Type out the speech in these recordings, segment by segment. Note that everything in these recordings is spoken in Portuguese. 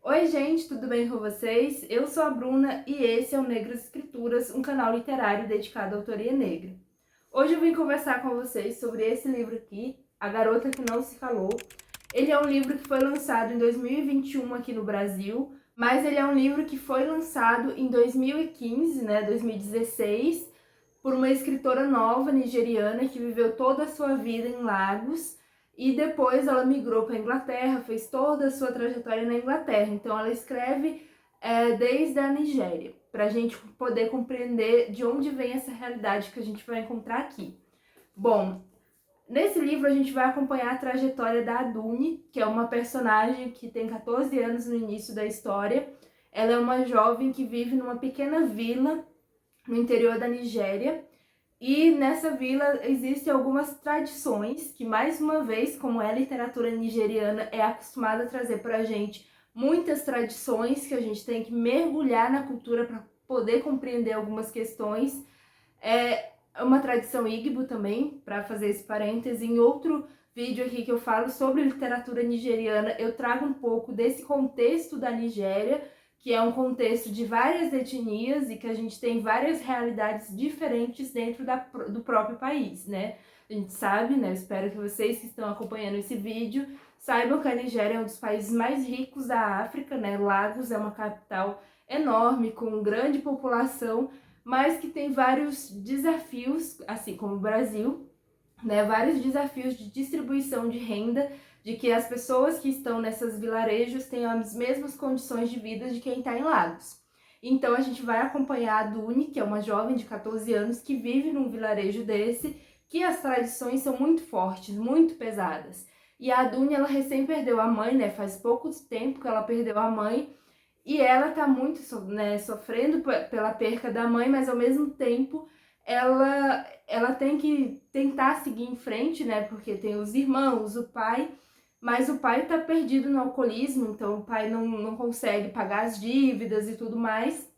Oi, gente, tudo bem com vocês? Eu sou a Bruna e esse é o Negras Escrituras, um canal literário dedicado à autoria negra. Hoje eu vim conversar com vocês sobre esse livro aqui, A Garota que Não Se Calou. Ele é um livro que foi lançado em 2021 aqui no Brasil, mas ele é um livro que foi lançado em 2015, 2016, por uma escritora nova nigeriana que viveu toda a sua vida em Lagos e depois ela migrou para a Inglaterra, fez toda a sua trajetória na Inglaterra. Então ela escreve desde a Nigéria, para a gente poder compreender de onde vem essa realidade que a gente vai encontrar aqui. Bom, nesse livro a gente vai acompanhar a trajetória da Adune, que é uma personagem que tem 14 anos no início da história. Ela é uma jovem que vive numa pequena vila no interior da Nigéria. E nessa vila existem algumas tradições que, mais uma vez, como é a literatura nigeriana, é acostumada a trazer para a gente muitas tradições que a gente tem que mergulhar na cultura para poder compreender algumas questões. É uma tradição Igbo também, para fazer esse parêntese. Em outro vídeo aqui que eu falo sobre literatura nigeriana, eu trago um pouco desse contexto da Nigéria, que é um contexto de várias etnias e que a gente tem várias realidades diferentes dentro do próprio país, né? A gente sabe, né? Eu espero que vocês que estão acompanhando esse vídeo saibam que a Nigéria é um dos países mais ricos da África, né? Lagos é uma capital enorme, com grande população, mas que tem vários desafios, assim como o Brasil, né? Vários desafios de distribuição de renda, de que as pessoas que estão nessas vilarejos tenham as mesmas condições de vida de quem está em Lagos. Então a gente vai acompanhar a Duni, que é uma jovem de 14 anos que vive num vilarejo desse, que as tradições são muito fortes, muito pesadas. E a Duni, ela recém perdeu a mãe, né? Faz pouco tempo que ela perdeu a mãe, e ela tá muito, né, sofrendo pela perca da mãe, mas ao mesmo tempo ela tem que tentar seguir em frente, né? Porque tem os irmãos, o pai, mas o pai tá perdido no alcoolismo, então o pai não consegue pagar as dívidas e tudo mais.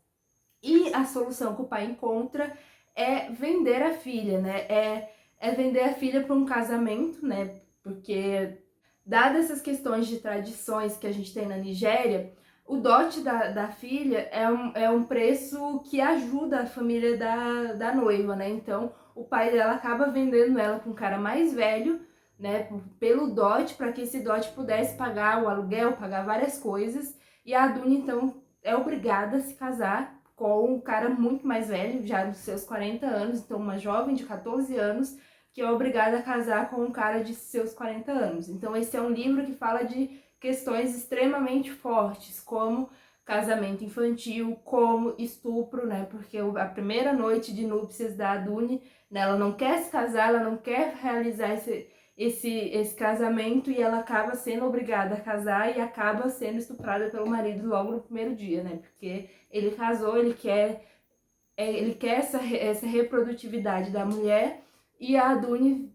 E a solução que o pai encontra é vender a filha, né? É vender a filha para um casamento, né? Porque, dadas essas questões de tradições que a gente tem na Nigéria, o dote da filha é um preço que ajuda a família da noiva, né? Então, o pai dela acaba vendendo ela para um cara mais velho, né? Pelo dote, para que esse dote pudesse pagar o aluguel, pagar várias coisas. E a Aduna, então, é obrigada a se casar com um cara muito mais velho, já dos seus 40 anos, então uma jovem de 14 anos, que é obrigada a casar com um cara de seus 40 anos. Então esse é um livro que fala de questões extremamente fortes, como casamento infantil, como estupro, né? Porque a primeira noite de núpcias da Adune, né, ela não quer se casar, ela não quer realizar esse casamento e ela acaba sendo obrigada a casar e acaba sendo estuprada pelo marido logo no primeiro dia, né? Porque ele casou, ele quer essa reprodutividade da mulher e a Adune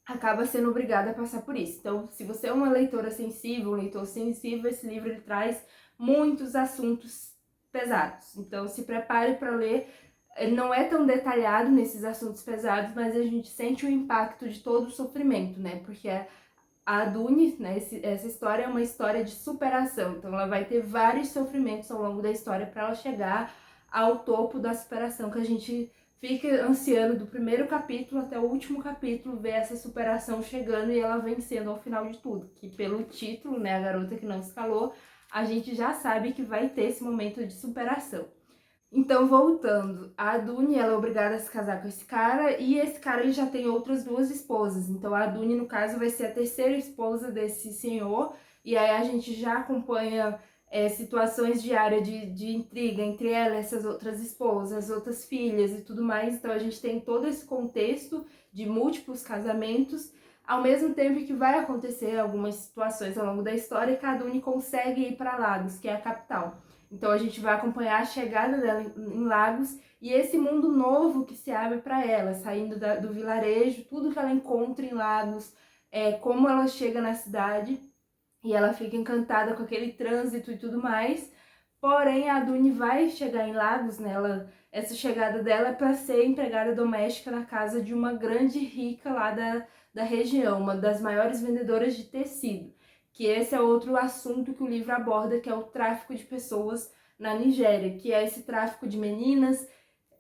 acaba sendo obrigada a passar por isso. Então, se você é uma leitora sensível, um leitor sensível, esse livro ele traz muitos assuntos pesados. Então, se prepare para ler. Ele não é tão detalhado nesses assuntos pesados, mas a gente sente o impacto de todo o sofrimento, né? Porque a Adune, né, essa história é uma história de superação. Então, ela vai ter vários sofrimentos ao longo da história para ela chegar ao topo da superação que a gente fica ansiando do primeiro capítulo até o último capítulo, ver essa superação chegando e ela vencendo ao final de tudo. Que pelo título, né, A Garota que Não Se Calou, a gente já sabe que vai ter esse momento de superação. Então, voltando, a Adune, ela é obrigada a se casar com esse cara, e esse cara ele já tem outras duas esposas. Então, a Adune, no caso, vai ser a terceira esposa desse senhor, e aí a gente já acompanha situações diárias de intriga entre ela e essas outras esposas, outras filhas e tudo mais. Então, a gente tem todo esse contexto de múltiplos casamentos, ao mesmo tempo que vai acontecer algumas situações ao longo da história que a Adune consegue ir para Lagos, que é a capital. Então a gente vai acompanhar a chegada dela em Lagos e esse mundo novo que se abre para ela, saindo do vilarejo, tudo que ela encontra em Lagos, como ela chega na cidade e ela fica encantada com aquele trânsito e tudo mais. Porém, a Adune vai chegar em Lagos, né? Essa chegada dela é para ser empregada doméstica na casa de uma grande rica lá da região, uma das maiores vendedoras de tecido. que esse é outro assunto que o livro aborda, que é o tráfico de pessoas na Nigéria, que é esse tráfico de meninas,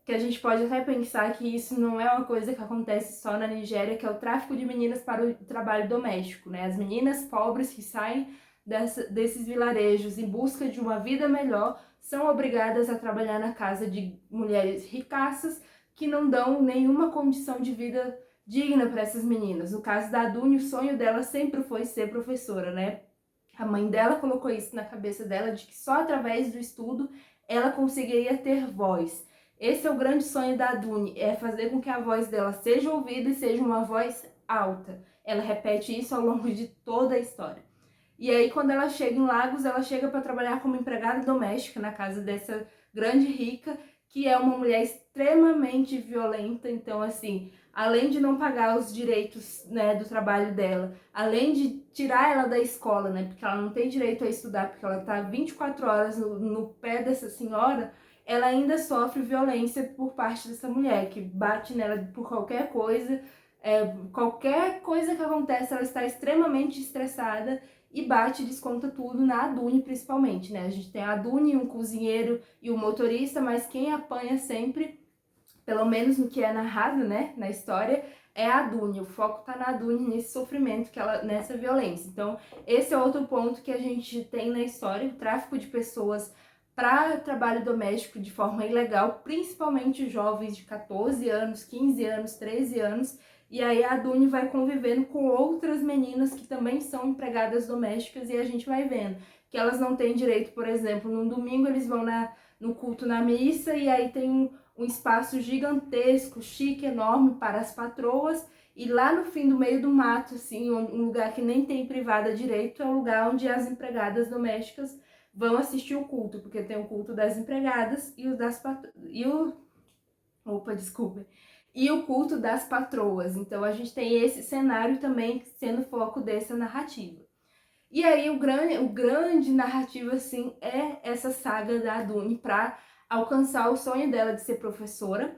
que a gente pode até pensar que isso não é uma coisa que acontece só na Nigéria, que é o tráfico de meninas para o trabalho doméstico, né? As meninas pobres que saem desses vilarejos em busca de uma vida melhor são obrigadas a trabalhar na casa de mulheres ricaças que não dão nenhuma condição de vida digna para essas meninas. No caso da Duni, o sonho dela sempre foi ser professora, né? A mãe dela colocou isso na cabeça dela, de que só através do estudo ela conseguiria ter voz. Esse é o grande sonho da Duni, é fazer com que a voz dela seja ouvida e seja uma voz alta. Ela repete isso ao longo de toda a história. E aí, quando ela chega em Lagos, ela chega para trabalhar como empregada doméstica na casa dessa grande rica, que é uma mulher extremamente violenta. Então, assim, além de não pagar os direitos, né, do trabalho dela, além de tirar ela da escola, né, porque ela não tem direito a estudar, porque ela tá 24 horas no pé dessa senhora, ela ainda sofre violência por parte dessa mulher, que bate nela por qualquer coisa. Qualquer coisa que acontece, ela está extremamente estressada e bate e desconta tudo na Adune, principalmente, né? A gente tem a Adune, um cozinheiro e o motorista, mas quem apanha sempre, pelo menos no que é narrado, né, na história, é a Adune. O foco tá na Adune, nesse sofrimento, nessa violência. Então, esse é outro ponto que a gente tem na história, o tráfico de pessoas para trabalho doméstico de forma ilegal, principalmente jovens de 14 anos, 15 anos, 13 anos, e aí a Duni vai convivendo com outras meninas que também são empregadas domésticas e a gente vai vendo que elas não têm direito, por exemplo, no domingo eles vão no culto na missa e aí tem um espaço gigantesco, chique, enorme para as patroas e lá no fim do meio do mato, assim, um lugar que nem tem privada direito, é o lugar onde as empregadas domésticas vão assistir o culto, porque tem o culto das empregadas e o das e o culto das patroas. Então a gente tem esse cenário também sendo foco dessa narrativa. E aí o grande narrativo assim é essa saga da Adune para alcançar o sonho dela de ser professora,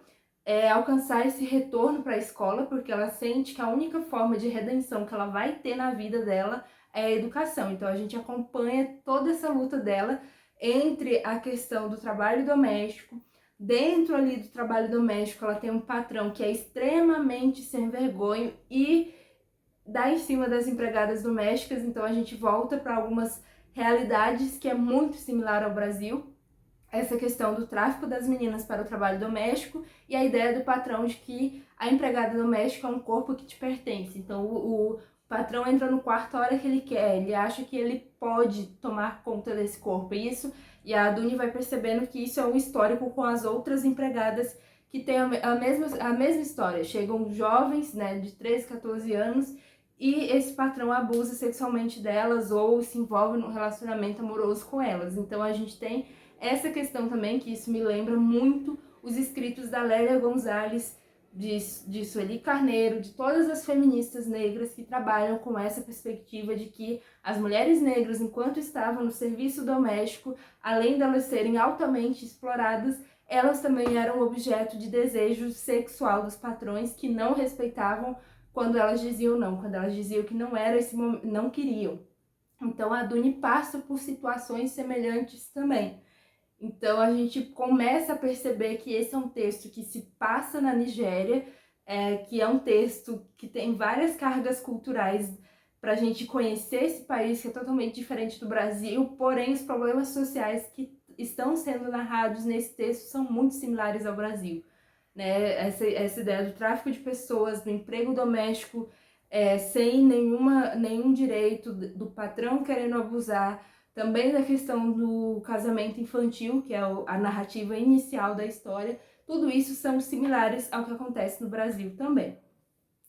alcançar esse retorno para a escola, porque ela sente que a única forma de redenção que ela vai ter na vida dela é a educação. Então a gente acompanha toda essa luta dela entre a questão do trabalho doméstico. Dentro ali do trabalho doméstico, ela tem um patrão que é extremamente sem vergonha e dá em cima das empregadas domésticas. Então a gente volta para algumas realidades que é muito similar ao Brasil. Essa questão do tráfico das meninas para o trabalho doméstico e a ideia do patrão de que a empregada doméstica é um corpo que te pertence. Então o patrão entra no quarto a hora que ele quer, ele acha que ele pode tomar conta desse corpo. E a Duni vai percebendo que isso é um histórico com as outras empregadas que têm a mesma história. Chegam jovens, né, de 13, 14 anos e esse patrão abusa sexualmente delas ou se envolve num relacionamento amoroso com elas. Então a gente tem essa questão também, que isso me lembra muito os escritos da Lélia Gonzalez, de Sueli Carneiro, de todas as feministas negras que trabalham com essa perspectiva de que as mulheres negras, enquanto estavam no serviço doméstico, além delas serem altamente exploradas, elas também eram objeto de desejo sexual dos patrões que não respeitavam quando elas diziam não, quando elas diziam que não era esse momento, não queriam. Então a Duni passa por situações semelhantes também. Então a gente começa a perceber que esse é um texto que se passa na Nigéria, que é um texto que tem várias cargas culturais para a gente conhecer esse país que é totalmente diferente do Brasil, porém os problemas sociais que estão sendo narrados nesse texto são muito similares ao Brasil. Né? Essa ideia do tráfico de pessoas, do emprego doméstico sem nenhum direito, do patrão querendo abusar, também da questão do casamento infantil, que é a narrativa inicial da história, tudo isso são similares ao que acontece no Brasil também.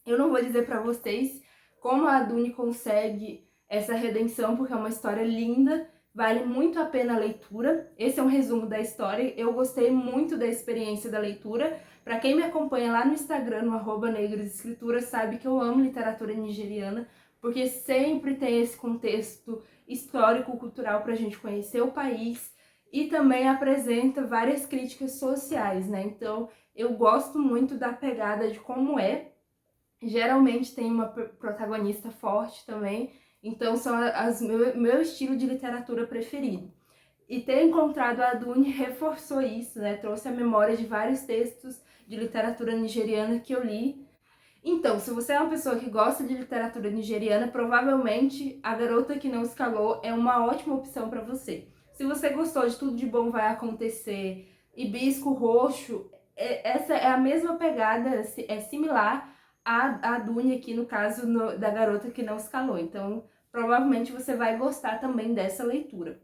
Eu não vou dizer para vocês como a Duni consegue essa redenção, porque é uma história linda, vale muito a pena a leitura. Esse é um resumo da história, eu gostei muito da experiência da leitura. Para quem me acompanha lá no Instagram, no @negrosescrituras, sabe que eu amo literatura nigeriana, porque sempre tem esse contexto histórico-cultural para a gente conhecer o país e também apresenta várias críticas sociais, né? Então, eu gosto muito da pegada de como geralmente tem uma protagonista forte também, Então são meu estilo de literatura preferido. E ter encontrado a Adune reforçou isso, né? Trouxe a memória de vários textos de literatura nigeriana que eu li. Então, se você é uma pessoa que gosta de literatura nigeriana, provavelmente A Garota que Não Escalou é uma ótima opção para você. Se você gostou de Tudo de Bom Vai Acontecer, Hibisco Roxo, essa é a mesma pegada, é similar à Dune aqui, no caso da Garota que Não Escalou. Então, provavelmente você vai gostar também dessa leitura.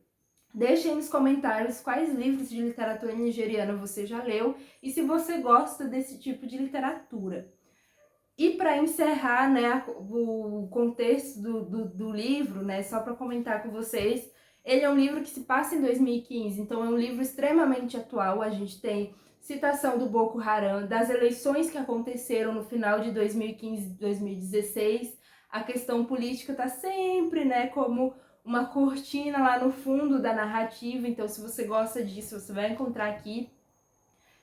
Deixe aí nos comentários quais livros de literatura nigeriana você já leu e se você gosta desse tipo de literatura. E para encerrar, né, o contexto do livro, né, só para comentar com vocês, ele é um livro que se passa em 2015, então é um livro extremamente atual. A gente tem citação do Boko Haram, das eleições que aconteceram no final de 2015 e 2016. A questão política está sempre, né, como uma cortina lá no fundo da narrativa, então se você gosta disso, você vai encontrar aqui.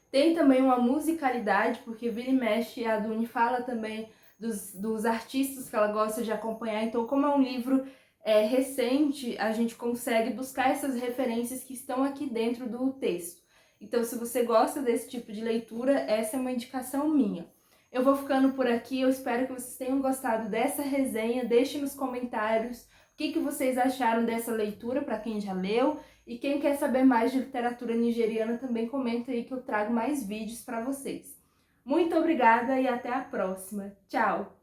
Tem também uma musicalidade, porque vira e mexe, a Adune fala também dos artistas que ela gosta de acompanhar. Então, como é um livro recente, a gente consegue buscar essas referências que estão aqui dentro do texto. Então, se você gosta desse tipo de leitura, essa é uma indicação minha. Eu vou ficando por aqui, eu espero que vocês tenham gostado dessa resenha. Deixe nos comentários o que vocês acharam dessa leitura, para quem já leu. E quem quer saber mais de literatura nigeriana também comenta aí que eu trago mais vídeos para vocês. Muito obrigada e até a próxima. Tchau!